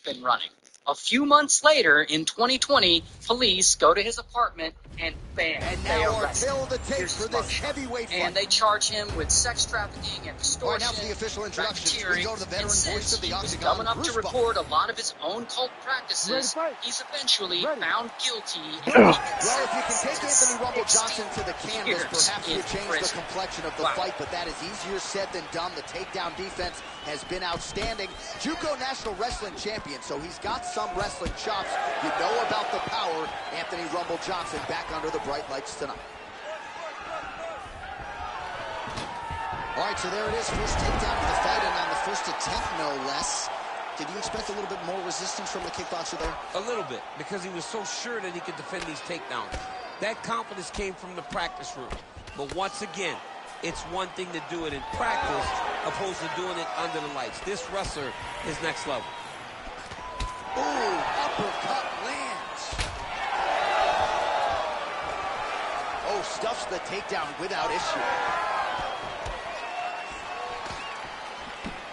been running. A few months later, in 2020, police go to his apartment and bam, they arrest him. Here's his mugshot. And they charge him with sex trafficking and extortion, racketeering, and since he was dumb enough to record a lot of his own cult practices, he's eventually found guilty and well, if you can take Anthony Rumble Johnson to the canvas, perhaps you change the complexion of the fight, but that is easier said than done. The takedown defense has been outstanding. JUCO National Wrestling Champion, so he's got some wrestling chops. You know about the power. Anthony Rumble Johnson back under the bright lights tonight. All right, so there it is. First takedown of the fight, and on the first attempt, no less. Did you expect a little bit more resistance from the kickboxer there? A little bit, because he was so sure that he could defend these takedowns. That confidence came from the practice room. But once again, it's one thing to do it in practice opposed to doing it under the lights. This wrestler is next level. Ooh, uppercut lands. Oh, stuffs the takedown without issue.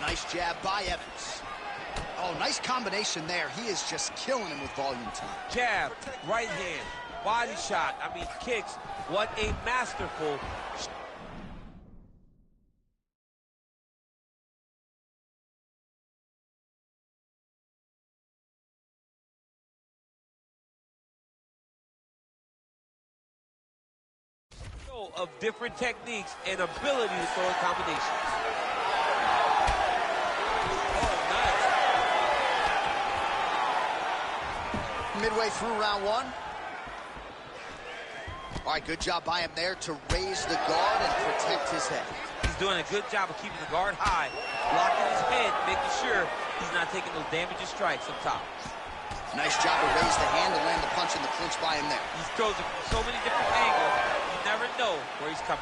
Nice jab by Evans. Oh, nice combination there. He is just killing him with volume time. Jab, right hand, body shot. I mean, kicks. What a masterful... of different techniques and ability to throw in combinations. Midway through round one. All right, good job by him there to raise the guard and protect his head. He's doing a good job of keeping the guard high, locking his head, making sure he's not taking those damaging strikes up top. Nice job to raise the hand and land the punch in the clinch by him there. He throws it from so many different angles, you never know where he's coming.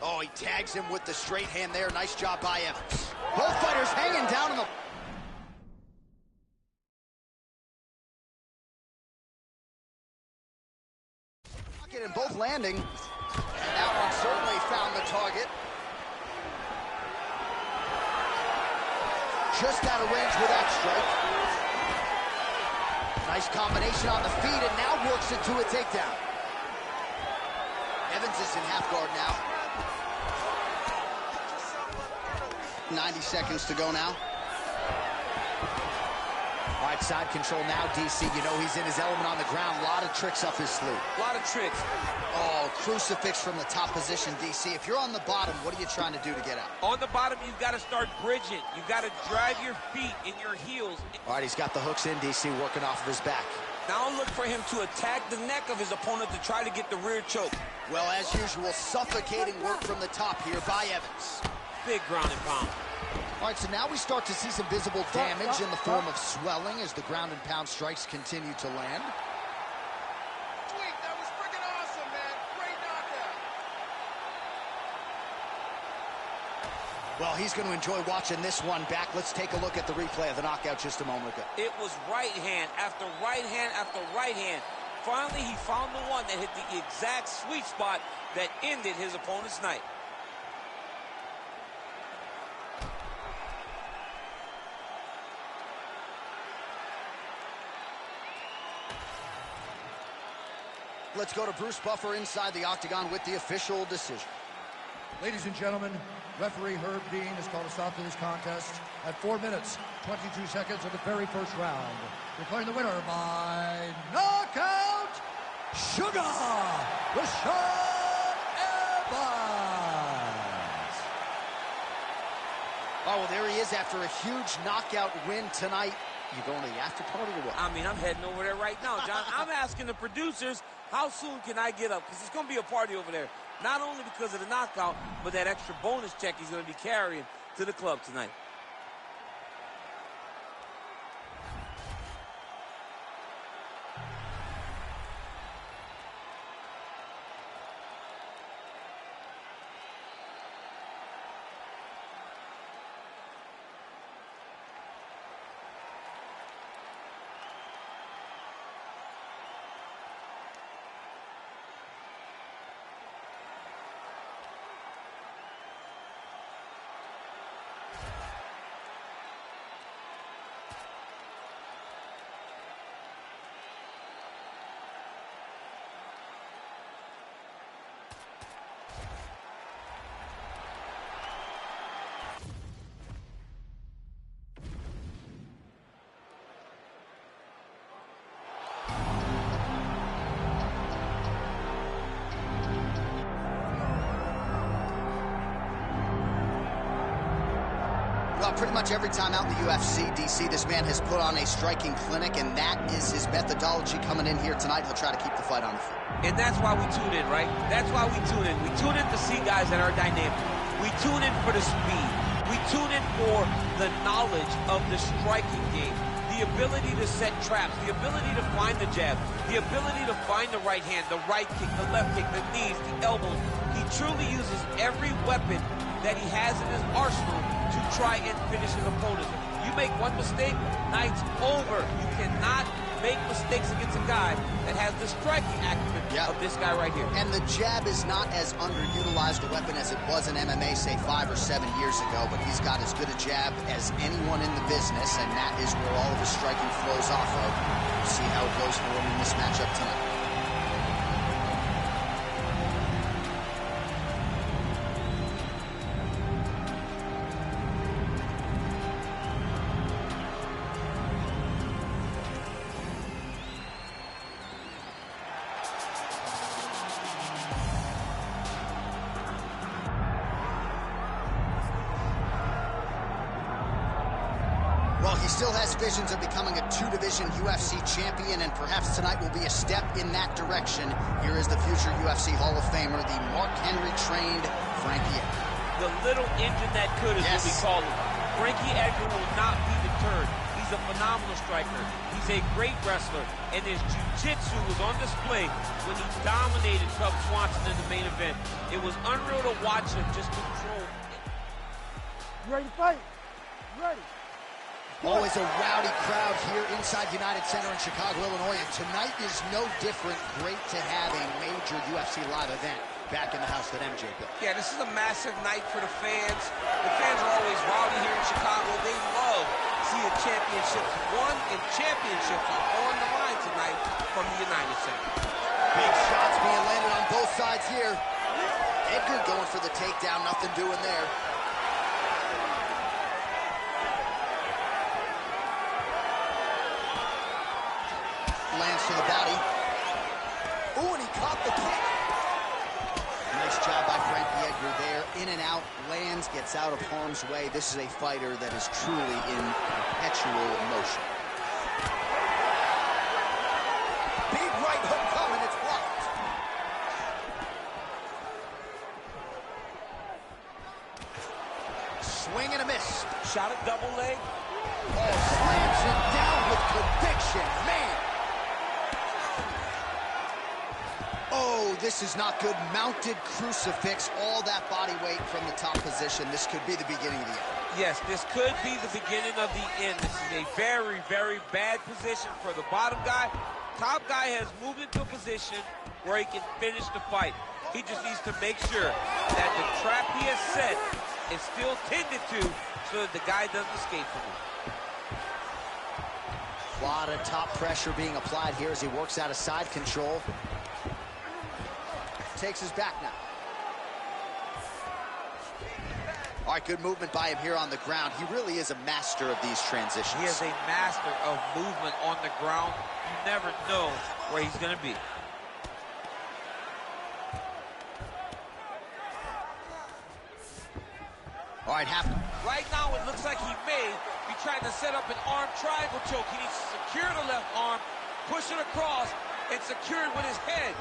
Oh, he tags him with the straight hand there. Nice job by Evans. Both fighters hanging down in the... and both landing. And that one certainly found the target. Just out of range with that strike. Nice combination on the feet, and now works it to a takedown. Evans is in half guard now. 90 seconds to go now. All right, side control now, DC. You know he's in his element on the ground. A lot of tricks up his sleeve. A lot of tricks. Oh, crucifix from the top position, DC. If you're on the bottom, what are you trying to do to get out? On the bottom, you've got to start bridging. You've got to drive your feet and your heels. All right, he's got the hooks in, DC, working off of his back. Now look for him to attack the neck of his opponent to try to get the rear choke. Well, as usual, suffocating work from the top here by Evans. Big ground and pound. All right, so now we start to see some visible damage in the form of swelling as the ground and pound strikes continue to land. Sweet, that was freaking awesome, man. Great knockout. Well, he's going to enjoy watching this one back. Let's take a look at the replay of the knockout just a moment ago. It was right hand after right hand after right hand. Finally, he found the one that hit the exact sweet spot that ended his opponent's night. Let's go to Bruce Buffer inside the octagon with the official decision. Ladies and gentlemen, referee Herb Dean has called a stop to this contest at 4 minutes, 22 seconds of the very first round. Declaring the winner by knockout, Sugar Rashad Evans. Oh, well, there he is after a huge knockout win tonight. You going to the after party or what? I mean, I'm heading over there right now, John. I'm asking the producers, how soon can I get up? Because it's going to be a party over there. Not only because of the knockout, but that extra bonus check he's going to be carrying to the club tonight. Well, pretty much every time out in the UFC, DC, this man has put on a striking clinic, and that is his methodology coming in here tonight. He'll try to keep the fight on the feet. And that's why we tune in, right? That's why we tune in. We tune in to see guys that are dynamic. We tune in for the speed. We tune in for the knowledge of the striking game, the ability to set traps, the ability to find the jab, the ability to find the right hand, the right kick, the left kick, the knees, the elbows. He truly uses every weapon that he has in his arsenal to try and finish his opponent. You make one mistake, night's over. You cannot make mistakes against a guy that has the striking acumen of this guy right here. And the jab is not as underutilized a weapon as it was in MMA, say 5 or 7 years ago, but he's got as good a jab as anyone in the business, and that is where all of his striking flows off of. We'll see how it goes for him in this matchup tonight. Well, he still has visions of becoming a 2-division UFC champion, and perhaps tonight will be a step in that direction. Here is the future UFC Hall of Famer, the Mark Henry-trained Frankie Edgar. The little engine that could is what we call him. Frankie Edgar will not be deterred. He's a phenomenal striker. He's a great wrestler, and his jiu-jitsu was on display when he dominated Cub Swanson in the main event. It was unreal to watch him just control. You ready to fight? You ready? Always a rowdy crowd here inside United Center in Chicago, Illinois, and tonight is no different. Great to have a major UFC live event back in the house that MJ built. Yeah, this is a massive night for the fans. The fans are always rowdy here in Chicago. They love seeing championships won, and championships are on the line tonight from the United Center. Big shots being landed on both sides here. Edgar going for the takedown, nothing doing there. Lands to the body. Ooh, and he caught the kick. Nice job by Frankie Edgar there. In and out, lands, gets out of harm's way. This is a fighter that is truly in perpetual motion. Big right hook coming, it's blocked. Swing and a miss. Shot a double leg. Oh, slams it down with conviction, man. Oh, this is not good. Mounted crucifix, all that body weight from the top position. This could be the beginning of the end. Yes, this could be the beginning of the end. This is a very, very bad position for the bottom guy. Top guy has moved into a position where he can finish the fight. He just needs to make sure that the trap he has set is still tended to so that the guy doesn't escape from him. A lot of top pressure being applied here as he works out of side control. Takes his back now. All right, good movement by him here on the ground. He really is a master of these transitions. He is a master of movement on the ground. You never know where he's going to be. All right, right now it looks like he may be trying to set up an arm triangle choke. He needs to secure the left arm, push it across, and secure it with his head.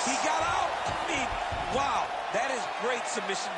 He got out. I mean, wow, that is great submission.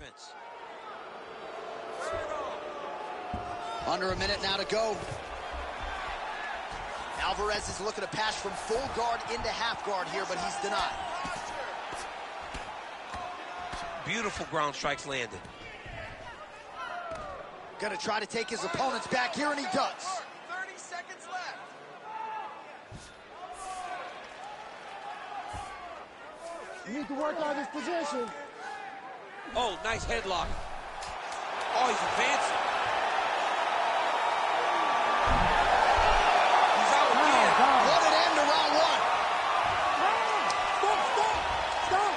defense. Under a minute now to go. Alvarez is looking to pass from full guard into half guard here, but he's denied. Beautiful ground strikes landed. Gonna try to take his opponents back here, and he does. 30 seconds left. You need to work on this position. Oh, nice headlock. Oh, he's advancing. He's out again. What an end to round one. Stop!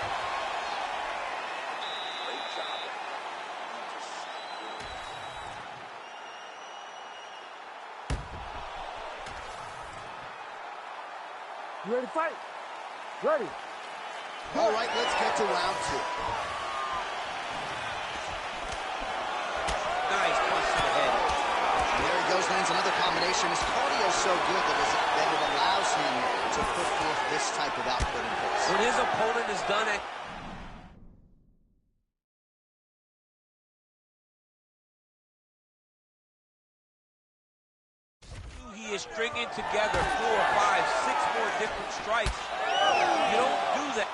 You ready to fight? Ready. All right, let's get to round two. Nice punch to the head. And there he goes, lands another combination. His cardio is so good that it allows him to put forth this type of output and pace. When his opponent is done at he is stringing together 4, 5, 6 more different strikes. You don't do that.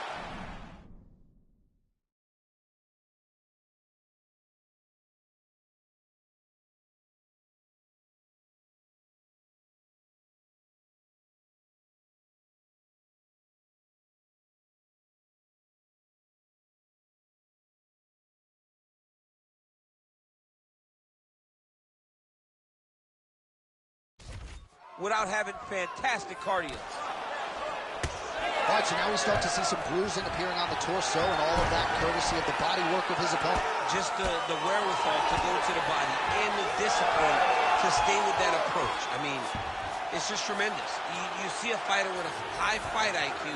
Without having fantastic cardio. All right, so now we start to see some bruising appearing on the torso, and all of that courtesy of the body work of his opponent. Just the wherewithal to go to the body and the discipline to stay with that approach. I mean, it's just tremendous. You see a fighter with a high fight IQ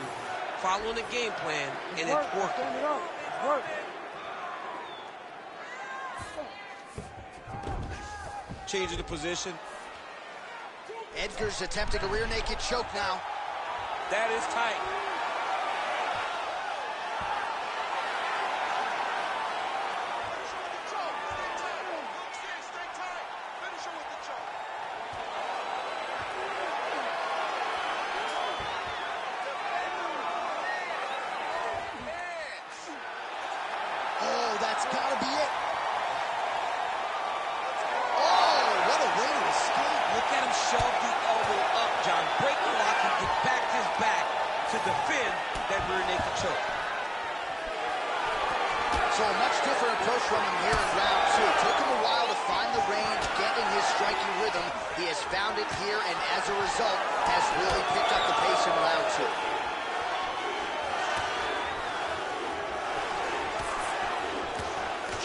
following a game plan, and it's working. Stand it up. It's work. Changing the position. Edgar's attempting a rear naked choke now. That is tight. Stay tight. Finish him with the choke. Oh, that's got to be it. Oh, what a way to escape. Look at him shove the elbow up, John. Break the lock and get back to his back to defend that rear naked choke. So a much different approach from him here in round two. Took him a while to find the range, get in his striking rhythm. He has found it here, and as a result, has really picked up the pace in round two.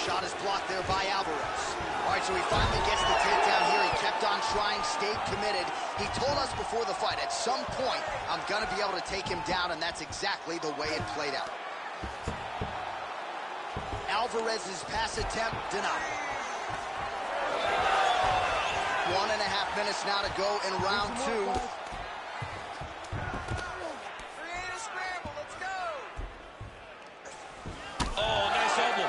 Shot is blocked there by Alvarez. All right, so he finally gets the takedown here. He kept on trying, stayed committed. He told us before the fight, at some point, I'm going to be able to take him down, and that's exactly the way it played out. Alvarez's pass attempt denied. 1.5 minutes now to go in round two. Create a scramble. Let's go. Oh, nice elbow.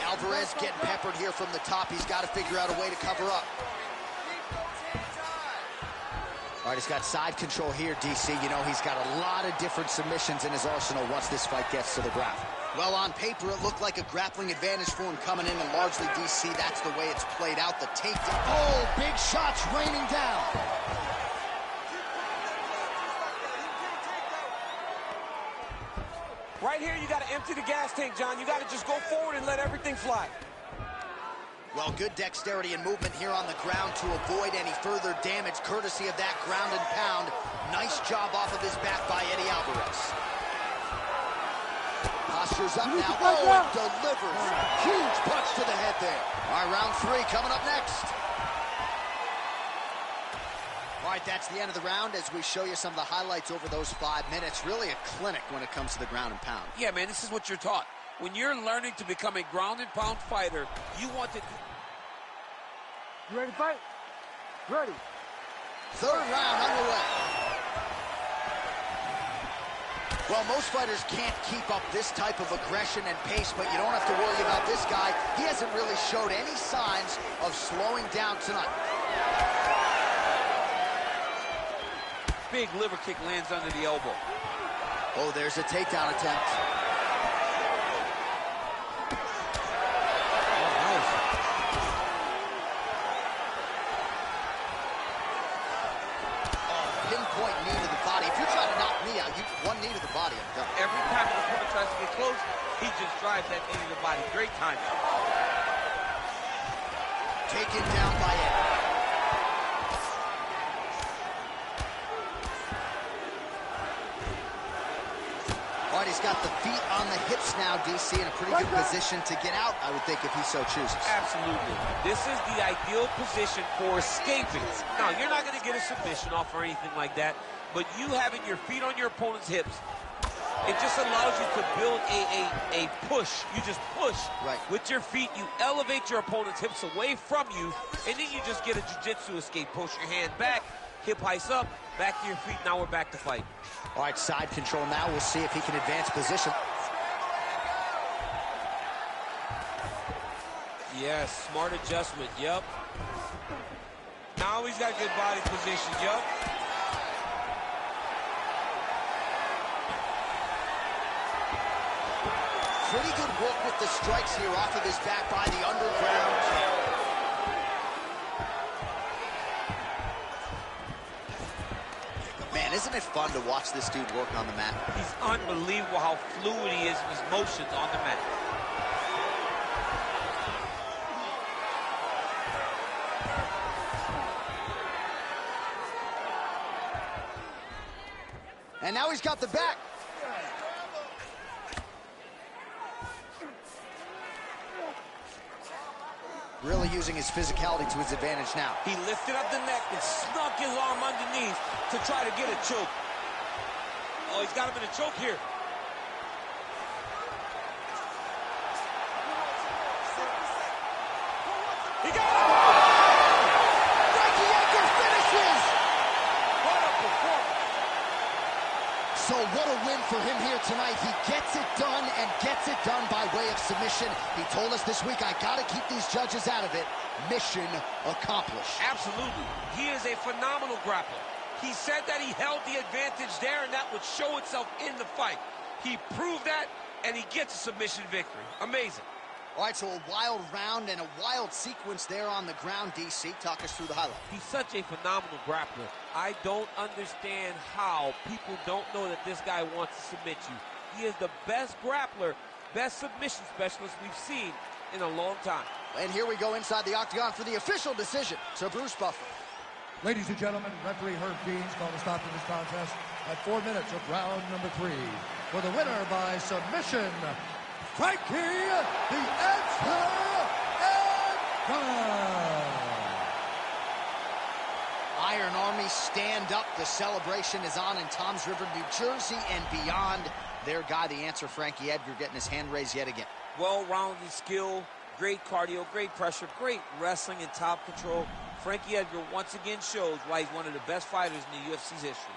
Alvarez getting peppered here from the top. He's got to figure out a way to cover up. Keep those hands high. All right, he's got side control here, DC. You know, he's got a lot of different submissions in his arsenal once this fight gets to the ground. Well, on paper, it looked like a grappling advantage for him coming in, and largely, DC, that's the way it's played out. The takedown. Oh, big shots raining down. Right here, you got to empty the gas tank, John. You got to just go forward and let everything fly. Well, good dexterity and movement here on the ground to avoid any further damage, courtesy of that ground and pound. Nice job off of his back by Eddie Alvarez. Posture's up now. Oh, it delivers. Huge punch to the head there. All right, round three coming up next. All right, that's the end of the round as we show you some of the highlights over those 5 minutes. Really a clinic when it comes to the ground and pound. Yeah, man, this is what you're taught. When you're learning to become a ground and pound fighter, you want to... You ready to fight? Ready. Third round underway. Well, most fighters can't keep up this type of aggression and pace, but you don't have to worry about this guy. He hasn't really showed any signs of slowing down tonight. Big liver kick lands under the elbow. Oh, there's a takedown attempt. Pinpoint knee to the body. If you're trying to knock me out, one knee to the body, I'm done. Every time the opponent tries to get close, he just drives that knee to the body. Great timing. Taken down by Edgar. All right, he's got the feet on the hips now, DC, in a pretty good position to get out, I would think, if he so chooses. Absolutely. This is the ideal position for escaping. Now, you're not going to get a submission off or anything like that, but you having your feet on your opponent's hips, it just allows you to build a push. You just push with your feet. You elevate your opponent's hips away from you, and then you just get a jiu-jitsu escape. Push your hand back, hip heights up, back to your feet. Now we're back to fight. All right, side control now. We'll see if he can advance position. Yes, smart adjustment, yep. Now he's got good body position, yep. Pretty good work with the strikes here off of his back by the underground. Man, isn't it fun to watch this dude work on the mat? He's unbelievable how fluid he is in his motions on the mat. And now he's got the back. Really using his physicality to his advantage now. He lifted up the neck and snuck his arm underneath to try to get a choke. Oh, he's got him in a choke here. He got him! Frankie Edgar finishes! What a performance! So what a win for him here tonight. He gets it done and gets it done by way of submission. He told us this week, I got to keep these judges out of it. Mission accomplished. Absolutely. He is a phenomenal grappler. He said that he held the advantage there, and that would show itself in the fight. He proved that, and he gets a submission victory. Amazing. All right, so a wild round and a wild sequence there on the ground, DC. Talk us through the highlight. He's such a phenomenal grappler. I don't understand how people don't know that this guy wants to submit you. He is the best grappler, best submission specialist we've seen in a long time. And here we go inside the octagon for the official decision to Bruce Buffer. Ladies and gentlemen, referee Herb Dean's called a stop to this contest at 4 minutes of round number 3. For the winner by submission, Frankie the Edgar Edgar. Iron Army stand up. The celebration is on in Toms River, New Jersey, and beyond. Their guy, the answer, Frankie Edgar, getting his hand raised yet again. Well-rounded skill, great cardio, great pressure, great wrestling and top control. Frankie Edgar once again shows why he's one of the best fighters in the UFC's history.